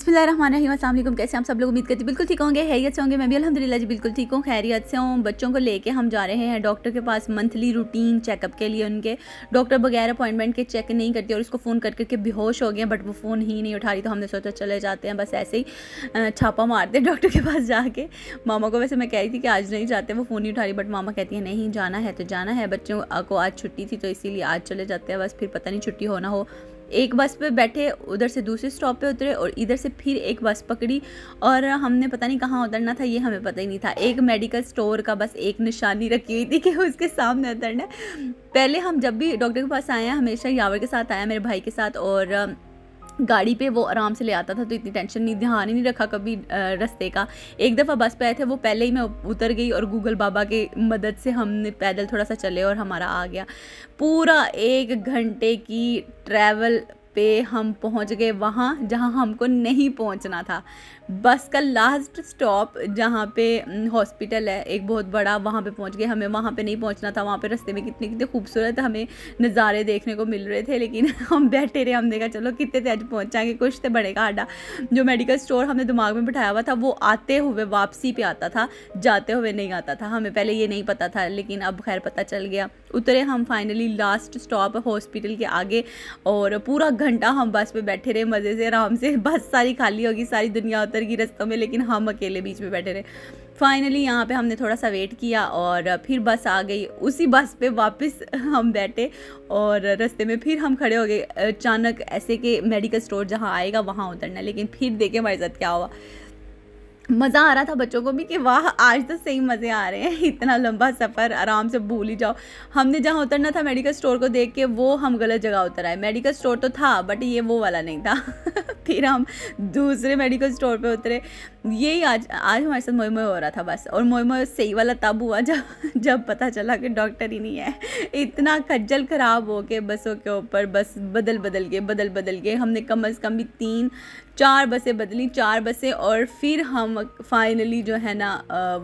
बिस्मिल्लाहिर्रहमानिर्रहीम, अस्सलाम वालेकुम। कैसे हम सब लोग उम्मीद करती हैं बिल्कुल ठीक होंगे, खैरियत से होंगे। मैं भी अल्हम्दुलिल्लाह जी बिल्कुल ठीक हूँ, खैरियत से हूँ। बच्चों को लेके हम जा रहे हैं डॉक्टर के पास मंथली रूटीन चेकअप के लिए। उनके डॉक्टर बगैर अपॉइंटमेंट के चेक नहीं करती और उसको फ़ोन करके बेहोश हो गए, बट वो फ़ोन ही नहीं उठा रही। तो हमने सोचा चले जाते हैं, बस ऐसे ही छापा मारते हैं डॉक्टर के पास जाके। मामा को वैसे मैं कह रही थी कि आज नहीं जाते, वो फ़ोन नहीं उठा रही, बट मामा कहती है नहीं जाना है तो जाना है। बच्चों को आज छुट्टी थी तो इसीलिए आज चले जाते हैं, बस फिर पता नहीं छुट्टी हो ना हो। एक बस पे बैठे, उधर से दूसरे स्टॉप पे उतरे और इधर से फिर एक बस पकड़ी और हमने पता नहीं कहाँ उतरना था, ये हमें पता ही नहीं था। एक मेडिकल स्टोर का बस एक निशानी रखी हुई थी कि उसके सामने उतरना। पहले हम जब भी डॉक्टर के पास आए हैं हमेशा यावर के साथ आया, मेरे भाई के साथ, और गाड़ी पे वो आराम से ले आता था तो इतनी टेंशन नहीं, ध्यान ही नहीं रखा कभी रास्ते का। एक दफ़ा बस पे आए थे, वो पहले ही मैं उतर गई और गूगल बाबा की मदद से हमने पैदल थोड़ा सा चले और हमारा आ गया। पूरा 1 घंटे की ट्रैवल पे हम पहुंच गए वहाँ जहाँ हमको नहीं पहुंचना था। बस का लास्ट स्टॉप जहाँ पे हॉस्पिटल है एक बहुत बड़ा, वहाँ पे पहुँच गए। हमें वहाँ पे नहीं पहुँचना था। वहाँ पे रास्ते में कितने कितने खूबसूरत हमें नज़ारे देखने को मिल रहे थे, लेकिन हम बैठे रहे। हम देखा चलो कितने थे आज पहुँचाएंगे, कुछ तो बढ़ेगा आडा। जो मेडिकल स्टोर हमने दिमाग में बिठाया हुआ था वो आते हुए वापसी पे आता था, जाते हुए नहीं आता था। हमें पहले ये नहीं पता था, लेकिन अब खैर पता चल गया। उतरे हम फाइनली लास्ट स्टॉप हॉस्पिटल के आगे और पूरा घंटा हम बस पे बैठे रहे मज़े से, आराम से। बस सारी खाली होगी, सारी दुनिया उतर गई रास्तों में, लेकिन हम अकेले बीच में बैठे रहे। फाइनली यहाँ पे हमने थोड़ा सा वेट किया और फिर बस आ गई। उसी बस पे वापस हम बैठे और रास्ते में फिर हम खड़े हो गए अचानक ऐसे कि मेडिकल स्टोर जहाँ आएगा वहाँ उतरना। लेकिन फिर देखे हमारे साथ क्या हुआ। मज़ा आ रहा था बच्चों को भी कि वाह आज तो सही मज़े आ रहे हैं, इतना लंबा सफ़र आराम से भूल ही जाओ। हमने जहाँ उतरना था मेडिकल स्टोर को देख के वो हम गलत जगह उतर आए। मेडिकल स्टोर तो था बट ये वो वाला नहीं था। फिर हम दूसरे मेडिकल स्टोर पे उतरे। यही आज हमारे साथ मोए मोए हो रहा था बस। और मोए मोए सही वाला तब हुआ जब पता चला कि डॉक्टर ही नहीं है। इतना खज्जल ख़राब हो के बसों के ऊपर बस बदल के हमने कम से कम भी 3-4 बसें बदली, 4 बसें। और फिर हम फाइनली जो है ना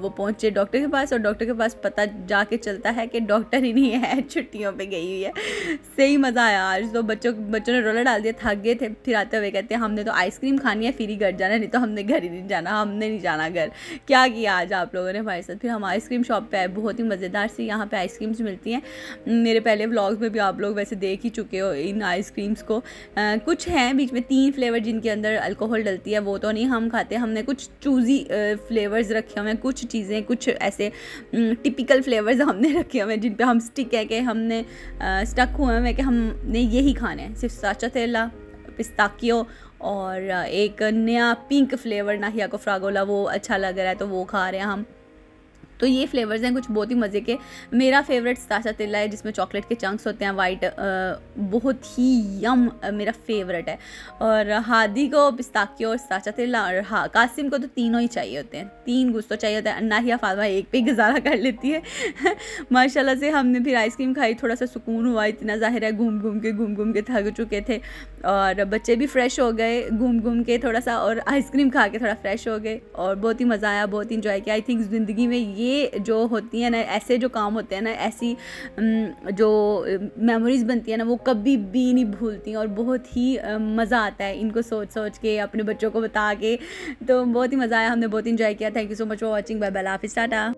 वो पहुँचे डॉक्टर के पास। और डॉक्टर के पास पता जाके चलता है कि डॉक्टर ही नहीं है, छुट्टियों पे गई हुई है। सही मज़ा आया आज तो। बच्चों ने रोला डाल दिया, थक गए थे। फिर आते हुए कहते हैं हमने तो आइसक्रीम खानी है, फिर ही घर जाना है, नहीं तो हमने घर ही नहीं जाना, हमने नहीं जाना घर। क्या किया आज आप लोगों ने हमारे साथ। फिर हम आइसक्रीम शॉप पे आए, बहुत ही मज़ेदार सी यहाँ पे आइसक्रीम्स मिलती हैं। मेरे पहले व्लॉग्स में भी आप लोग वैसे देख ही चुके हो इन आइसक्रीम्स को। कुछ हैं बीच में 3 फ्लेवर जिनके अंदर अल्कोहल डलती है, वो तो नहीं हम खाते। हमने कुछ चूज़ी फ्लेवर्स रखे हुए हैं, कुछ चीज़ें कुछ ऐसे टिपिकल फ्लेवर्स हमने रखे हुए हैं जिन पे हम स्टिक है कि हमने स्टक हुए हैं कि हमने यही खाने हैं। सिर्फ स्ट्राचाटेला, पिस्ताकियो और एक नया पिंक फ्लेवर नाहिया को फ्रागोला, वो अच्छा लग रहा है तो वो खा रहे हैं हम। तो ये फ्लेवर्स हैं कुछ बहुत ही मज़े के। मेरा फेवरेट स्ट्राचाटेला है जिसमें चॉकलेट के चंक्स होते हैं वाइट, बहुत ही यम मेरा फेवरेट है। और हादी को पिस्ताकियो और स्ट्राचाटेला, और हाँ कासिम को तो तीनों ही चाहिए होते हैं, 3 कुछ तो चाहिए होता है। नाहिया फातिमा एक पे गुजारा कर लेती है। माशाल्लाह से हमने फिर आइसक्रीम खाई, थोड़ा सा सुकून हुआ। इतना ज़ाहिर है घूम घूम के थक चुके थे और बच्चे भी फ्रेश हो गए घूम के थोड़ा सा, और आइसक्रीम खा के थोड़ा फ्रेश हो गए और बहुत ही मज़ा आया, बहुत इंजॉय किया। आई थिंक ज़िंदगी में ये जो होती है ना, ऐसे जो काम होते हैं ना, ऐसी जो मेमोरीज़ बनती है ना, वो कभी भी नहीं भूलती और बहुत ही मज़ा आता है इनको सोच के, अपने बच्चों को बता के। तो बहुत ही मज़ा आया, हमने बहुत इंजॉय किया। Thank you so much for watching. Bye bye, हाफिज़, टाटा।